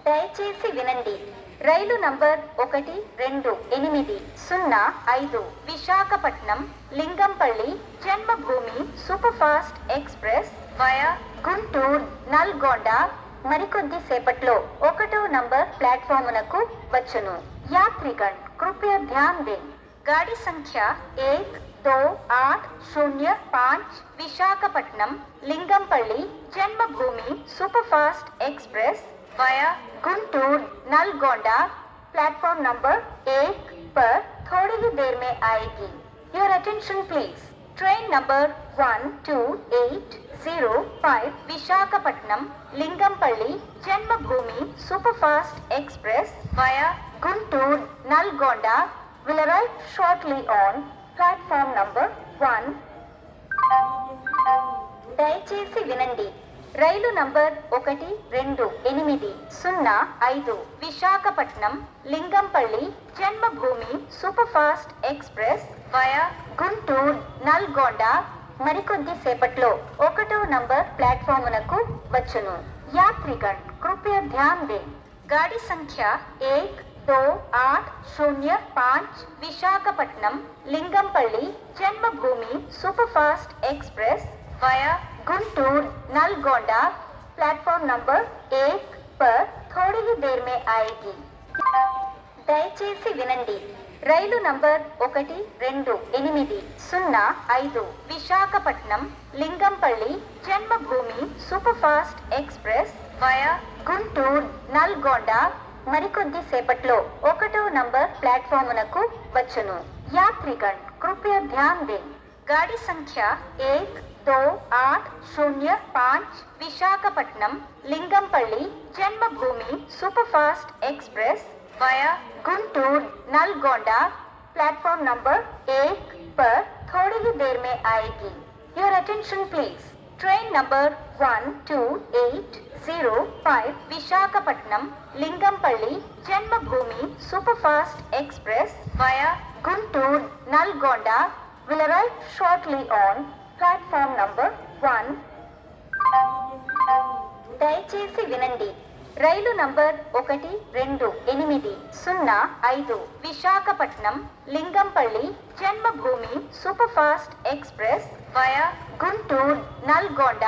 దయచేసి వినండి. రైలు number 120805 Visakhapatnam Lingampalli Janmabhoomi super fast express via Guntur Nalgonda మరికొద్ది సేపట్లో 1వ నంబర్ ప్లాట్ఫామునకు వచ్చును. यात्रीगण कृपया ध्यान दें. गाड़ी संख्या 12805 Visakhapatnam Lingampalli Janmabhoomi superfast express via Guntur Nalgonda platform number 1 पर थोड़ी ही देर में आएगी. Your attention please. Train number 12805 Visakhapatnam Lingampalli Janmabhoomi superfast express via Guntur, Nalgonda will arrive shortly on platform number 1. దయచేసి వినండి. రైలు number 120805 Visakhapatnam Lingampalli Janmabhoomi super fast express via Guntur Nalgonda మరికొద్ది సేపట్లో 1వ నంబర్ ప్లాట్ఫామునకు వచ్చును. यात्रीगण कृपया ध्यान दें. गाड़ी संख्या 12805 Visakhapatnam Lingampalli Janmabhoomi superfast express via Guntur Nalgonda platform number 1 पर थोड़ी ही देर में आएगी. దయచేసి వినండి. రైలు number 120805 Visakhapatnam Lingampalli Janmabhoomi super fast express via Guntur Nalgonda మరికొద్ది సేపట్లో 1వ నంబర్ ప్లాట్ఫామునకు వచ్చును. यात्रीगण कृपया ध्यान दें. गाड़ी संख्या 12805 Visakhapatnam Lingampalli Janmabhoomi superfast express via Guntur Nalgonda platform number 1 पर थोड़ी ही देर में आएगी. Your attention please. Train number 12805 Visakhapatnam Lingampalli Janmabhoomi superfast express via Guntur Nalgonda will arrive shortly on platform number 1. దయచేసి వినండి. రైలు number 120805 Visakhapatnam Lingampalli Janmabhoomi super fast express via Guntur Nalgonda